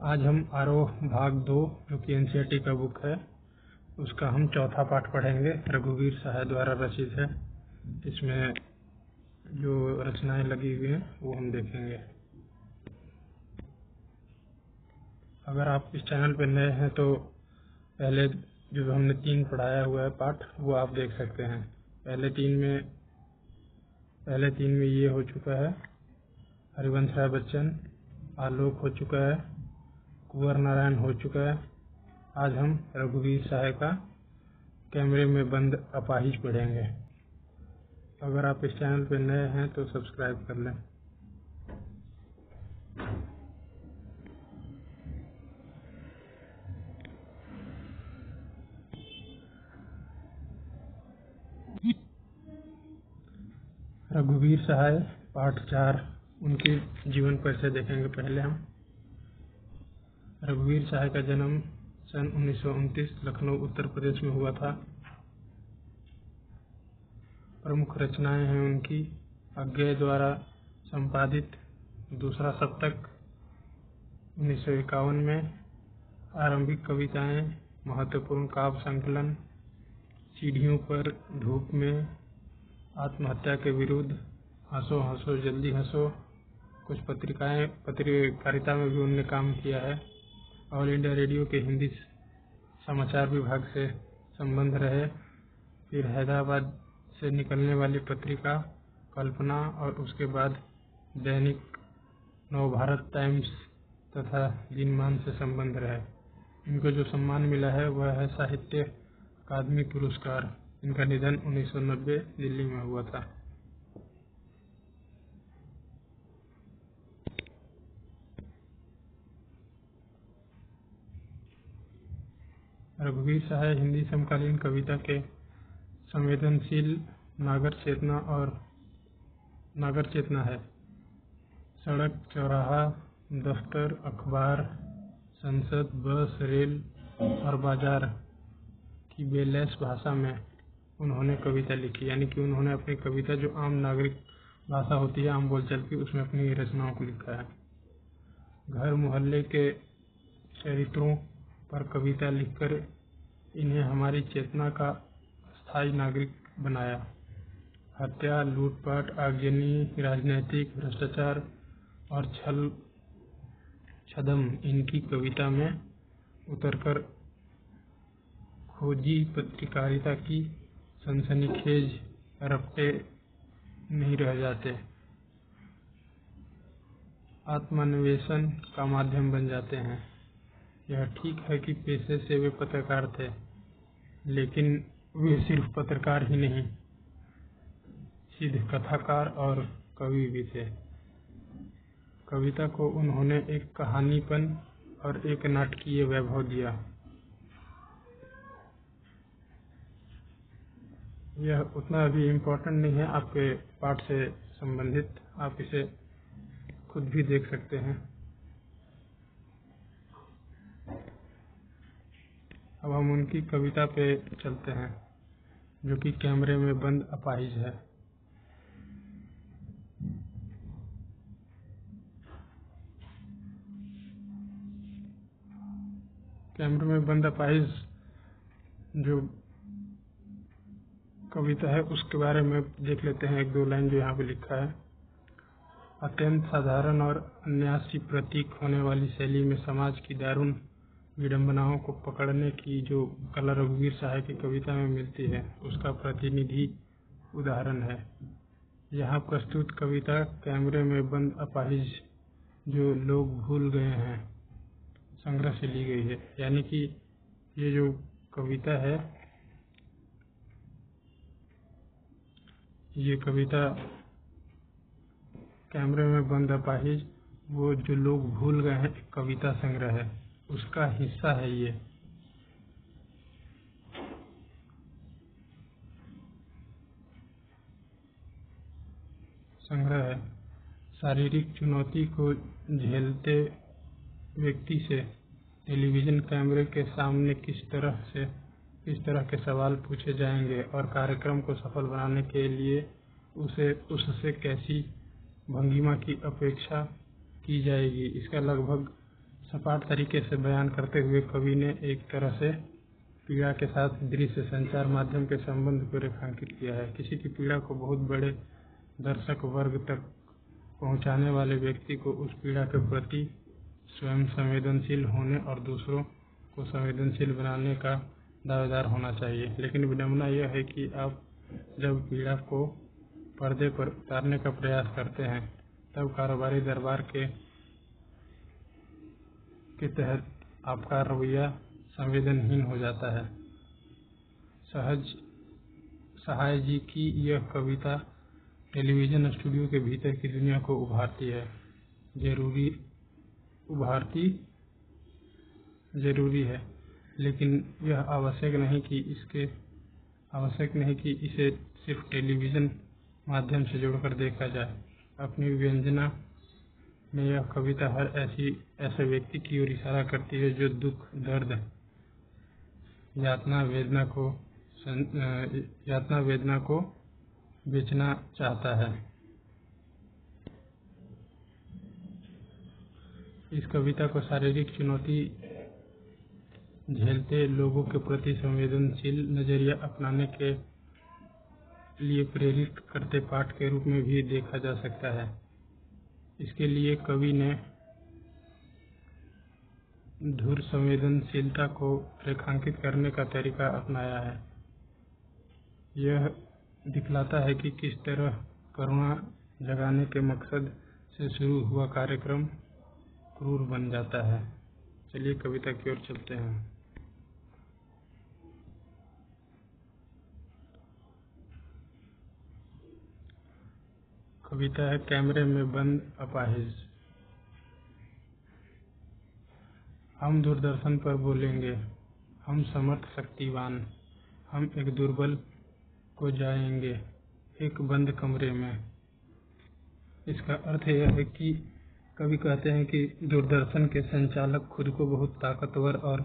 आज हम आरोह भाग 2 जो कि एनसीईआरटी का बुक है उसका हम चौथा पाठ पढ़ेंगे। रघुवीर सहाय द्वारा रचित है। इसमें जो रचनाएं लगी हुई हैं वो हम देखेंगे। अगर आप इस चैनल पर नए हैं तो पहले जो हमने 3 पढ़ाया हुआ है पाठ वो आप देख सकते हैं। पहले तीन में ये हो चुका है, हरिवंश राय बच्चन, आलोक हो चुका है, कुंवर नारायण हो चुका है। आज हम रघुवीर सहाय का कैमरे में बंद अपाहिज पढ़ेंगे। अगर आप इस चैनल पर नए हैं तो सब्सक्राइब कर लें। रघुवीर सहाय पाठ 4 उनके जीवन परिचय देखेंगे। पहले हम रघुवीर सहाय का जन्म सन 1929 लखनऊ उत्तर प्रदेश में हुआ था। प्रमुख रचनाएं हैं उनकी अज्ञेय द्वारा संपादित दूसरा सप्तक 1951 में, आरंभिक कविताएं, महत्वपूर्ण काव्य संकलन, सीढ़ियों पर धूप में, आत्महत्या के विरुद्ध, हंसो हंसो जल्दी हंसो। कुछ पत्रकारिता में भी उन्होंने काम किया है। ऑल इंडिया रेडियो के हिंदी समाचार विभाग से संबंध रहे। फिर हैदराबाद से निकलने वाली पत्रिका कल्पना और उसके बाद दैनिक नवभारत टाइम्स तथा दिनमान से संबंध रहे। इनको जो सम्मान मिला है वह है साहित्य अकादमी पुरस्कार। इनका निधन 1990 दिल्ली में हुआ था। रघुवीर सहाय हिंदी समकालीन कविता के संवेदनशील नागर चेतना है। सड़क, चौराहा, दफ्तर, अखबार, संसद, बस, रेल और बाजार की बेलैस भाषा में उन्होंने कविता लिखी। यानी कि उन्होंने अपनी कविता जो आम नागरिक भाषा होती है, आम बोलचाल की, उसमें अपनी रचनाओं को लिखा है। घर मोहल्ले के चरित्रों पर कविता लिखकर इन्हें हमारी चेतना का स्थायी नागरिक बनाया। हत्या, लूटपाट, आगजनी, राजनैतिक भ्रष्टाचार और छद्म इनकी कविता में उतरकर खोजी पत्रकारिता की सनसनीखेज रपटे नहीं रह जाते, आत्मान्वेषण का माध्यम बन जाते हैं। यह ठीक है कि पेशे से वे पत्रकार थे, लेकिन वे सिर्फ पत्रकार ही नहीं, सिद्ध कथाकार और कवि भी थे। कविता को उन्होंने एक कहानीपन और एक नाटकीय वैभव दिया। यह उतना भी इम्पोर्टेंट नहीं है आपके पाठ से संबंधित, आप इसे खुद भी देख सकते हैं। अब हम उनकी कविता पे चलते हैं जो कि कैमरे में बंद अपाहिज है। कैमरे में बंद अपाहिज जो कविता है उसके बारे में देख लेते हैं। 1-2 लाइन जो यहाँ पे लिखा है। अत्यंत साधारण और अन्यासी प्रतीक होने वाली शैली में समाज की दारुण विडंबनाओं को पकड़ने की जो कला रघुवीर सहाय की कविता में मिलती है उसका प्रतिनिधि उदाहरण है। यहाँ प्रस्तुत कविता कैमरे में बंद अपाहिज जो लोग भूल गए हैं संग्रह से ली गई है। यानी कि ये जो कविता है, ये कविता कैमरे में बंद अपाहिज वो जो लोग भूल गए हैं कविता संग्रह है, उसका हिस्सा है। ये संग्रह है। शारीरिक चुनौती को झेलते व्यक्ति से टेलीविजन कैमरे के सामने किस तरह के सवाल पूछे जाएंगे और कार्यक्रम को सफल बनाने के लिए उससे कैसी भंगिमा की अपेक्षा की जाएगी, इसका लगभग सपाट तरीके से बयान करते हुए कवि ने एक तरह से पीड़ा के साथ दृश्य संचार माध्यम के संबंध को रेखांकित किया है। किसी की पीड़ा को बहुत बड़े दर्शक वर्ग तक पहुंचाने वाले व्यक्ति को उस पीड़ा के प्रति स्वयं संवेदनशील होने और दूसरों को संवेदनशील बनाने का दावेदार होना चाहिए। लेकिन विडंबना यह है कि आप जब पीड़ा को पर्दे पर उतारने का प्रयास करते हैं तब कारोबारी दरबार के तहत आपका रवैया संवेदनहीन हो जाता है। सहाय जी की यह कविता टेलीविजन स्टूडियो के भीतर की दुनिया को उभारती है। जरूरी है, लेकिन यह आवश्यक नहीं कि इसे सिर्फ टेलीविजन माध्यम से जोड़कर देखा जाए। अपनी व्यंजना में यह कविता हर ऐसे व्यक्ति की ओर इशारा करती है जो दुख, दर्द, यातना वेदना को बेचना चाहता है। इस कविता को शारीरिक चुनौती झेलते लोगों के प्रति संवेदनशील नजरिया अपनाने के लिए प्रेरित करते पाठ के रूप में भी देखा जा सकता है। इसके लिए कवि ने धुर संवेदनशीलता को रेखांकित करने का तरीका अपनाया है। यह दिखलाता है कि किस तरह करुणा जगाने के मकसद से शुरू हुआ कार्यक्रम क्रूर बन जाता है। चलिए कविता की ओर चलते हैं। कविता है कैमरे में बंद अपाहिज। हम दूरदर्शन पर बोलेंगे, हम समर्थ शक्तिवान, हम एक दुर्बल को जाएंगे एक बंद कमरे में। इसका अर्थ यह है कि कवि कहते हैं कि दूरदर्शन के संचालक खुद को बहुत ताकतवर और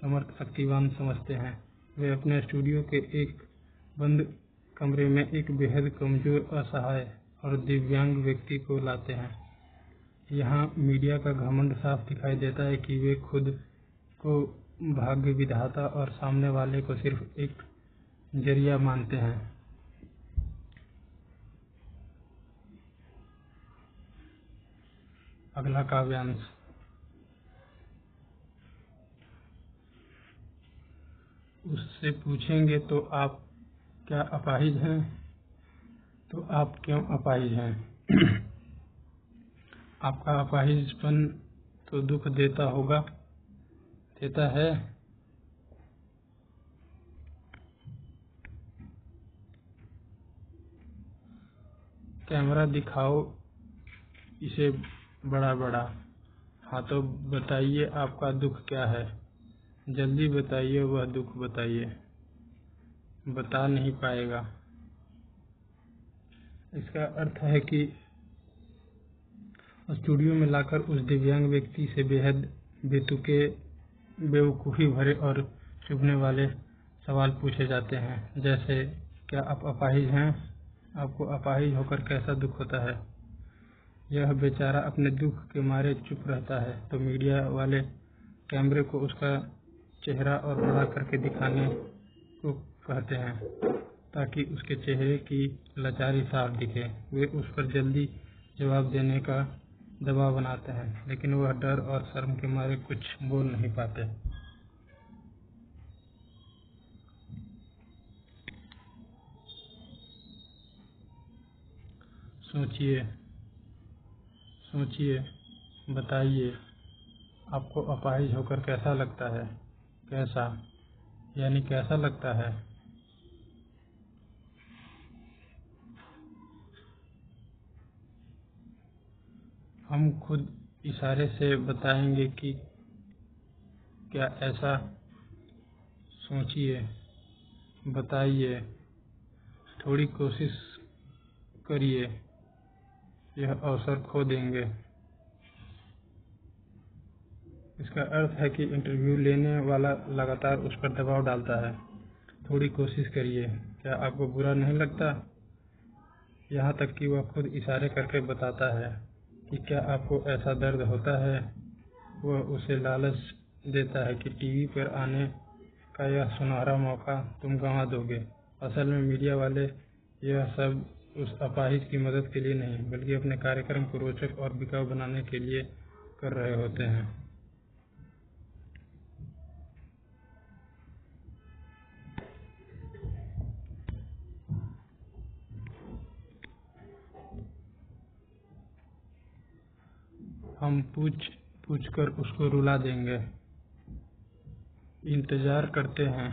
समर्थ शक्तिवान समझते हैं। वे अपने स्टूडियो के एक बंद कमरे में एक बेहद कमजोर, असहाय और दिव्यांग व्यक्ति को लाते हैं। यहाँ मीडिया का घमंड साफ दिखाई देता है कि वे खुद को भाग्य विधाता और सामने वाले को सिर्फ एक जरिया मानते हैं। अगला काव्यांश। उससे पूछेंगे तो आप क्या अपाहिज हैं? तो आप क्यों अपाहिज हैं? आपका अपाहिजपन तो दुख देता है। कैमरा दिखाओ इसे बड़ा बड़ा। हाँ तो बताइए आपका दुख क्या है? जल्दी बताइए वह दुख बताइए। बता नहीं पाएगा। इसका अर्थ है कि स्टूडियो में लाकर उस दिव्यांग व्यक्ति से बेहद बेतुके, बेवकूफ़ी भरे और चुभने वाले सवाल पूछे जाते हैं, जैसे क्या आप अपाहिज हैं? आपको अपाहिज होकर कैसा दुख होता है? यह बेचारा अपने दुख के मारे चुप रहता है तो मीडिया वाले कैमरे को उसका चेहरा और बड़ा करके दिखाने को कहते हैं ताकि उसके चेहरे की लाचारी साफ दिखे। वे उस पर जल्दी जवाब देने का दबाव बनाते हैं, लेकिन वह डर और शर्म के मारे कुछ बोल नहीं पाते। सोचिए, बताइए आपको अपाहिज होकर कैसा लगता है? कैसा यानी कैसा लगता है? हम खुद इशारे से बताएंगे कि क्या ऐसा। सोचिए, बताइए, थोड़ी कोशिश करिए, यह अवसर खो देंगे। इसका अर्थ है कि इंटरव्यू लेने वाला लगातार उस पर दबाव डालता है। थोड़ी कोशिश करिए, क्या आपको बुरा नहीं लगता? यहाँ तक कि वह खुद इशारे करके बताता है कि क्या आपको ऐसा दर्द होता है? वह उसे लालच देता है कि टीवी पर आने का यह सुनहरा मौका तुम गंवा दोगे। असल में मीडिया वाले यह सब उस अपाहिज की मदद के लिए नहीं, बल्कि अपने कार्यक्रम को रोचक और बिकाऊ बनाने के लिए कर रहे होते हैं। हम पूछ कर उसको रुला देंगे। इंतजार करते हैं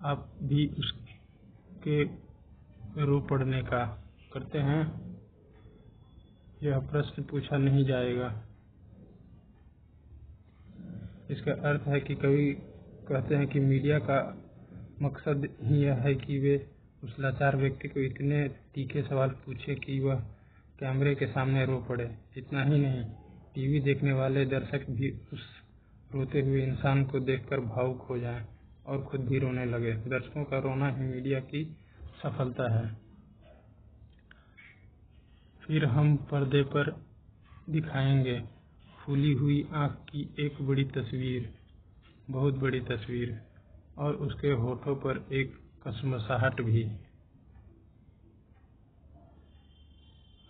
आप भी उसके रो पड़ने का। करते हैं? यह प्रश्न पूछा नहीं जाएगा। इसका अर्थ है कि कवि कहते हैं कि मीडिया का मकसद ही यह है कि वे उस लाचार व्यक्ति को इतने तीखे सवाल पूछे कि वह कैमरे के सामने रो पड़े। इतना ही नहीं, टीवी देखने वाले दर्शक भी उस रोते हुए इंसान को देखकर भावुक हो जाएं और खुद भी रोने लगे। दर्शकों का रोना ही मीडिया की सफलता है। फिर हम पर्दे पर दिखाएंगे फूली हुई आँख की एक बड़ी तस्वीर, बहुत बड़ी तस्वीर, और उसके होठों पर एक कसमसाहट भी।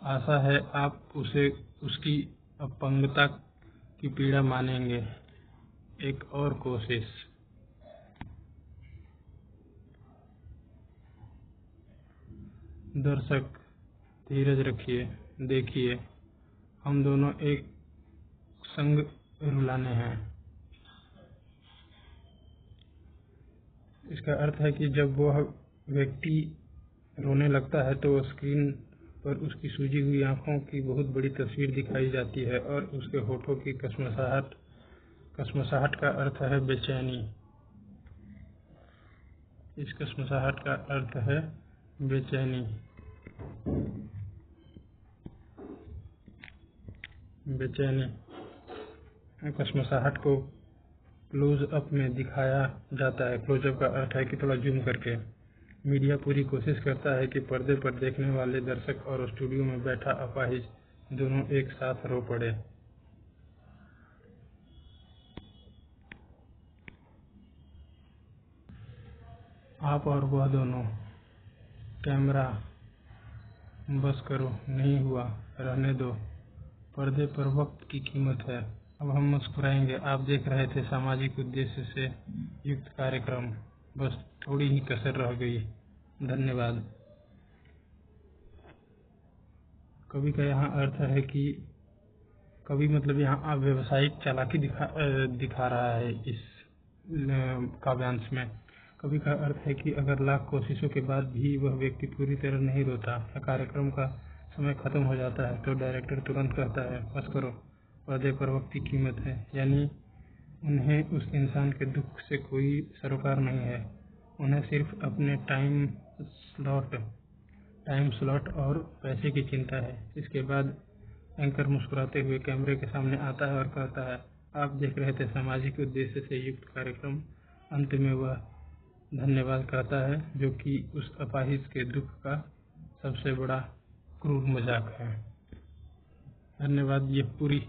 आशा है आप उसे उसकी अपंगता की पीड़ा मानेंगे। एक और कोशिश। दर्शक धीरज रखिए, देखिए, हम दोनों एक संग रुलाने हैं। इसका अर्थ है कि जब वह व्यक्ति रोने लगता है तो स्क्रीन पर उसकी सूजी हुई आंखों की बहुत बड़ी तस्वीर दिखाई जाती है और उसके होठों की कसमसाहट का अर्थ है बेचैनी। इस कसमसाहट का अर्थ है बेचैनी। कसमसाहट को क्लोज अप में दिखाया जाता है। क्लोज अप का अर्थ है कि थोड़ा जूम करके। मीडिया पूरी कोशिश करता है कि पर्दे पर देखने वाले दर्शक और स्टूडियो में बैठा अपाहिज दोनों एक साथ रो पड़े। आप और वह दोनों। कैमरा बस करो, नहीं हुआ, रहने दो। पर्दे पर वक्त की कीमत है। अब हम मुस्कुराएंगे। आप देख रहे थे सामाजिक उद्देश्य से युक्त कार्यक्रम। बस थोड़ी ही कसर रह गई। धन्यवाद। कवि का यहाँ अर्थ है कि कवि मतलब यहाँ व्यावसायिक चालाकी दिखा रहा है इस काव्यांश में। कवि का अर्थ है कि अगर लाख कोशिशों के बाद भी वह व्यक्ति पूरी तरह नहीं रोता या कार्यक्रम का समय खत्म हो जाता है तो डायरेक्टर तुरंत कहता है, बस करो, पर्दे पर वक्त की कीमत है। यानी उन्हें उस इंसान के दुख से कोई सरोकार नहीं है। उन्हें सिर्फ अपने टाइम स्लॉट और पैसे की चिंता है। इसके बाद एंकर मुस्कुराते हुए कैमरे के सामने आता है और कहता है, आप देख रहे थे सामाजिक उद्देश्य से युक्त कार्यक्रम। अंत में वह धन्यवाद कहता है, जो कि उस अपाहिज के दुख का सबसे बड़ा क्रूर मजाक है। धन्यवाद। ये पूरी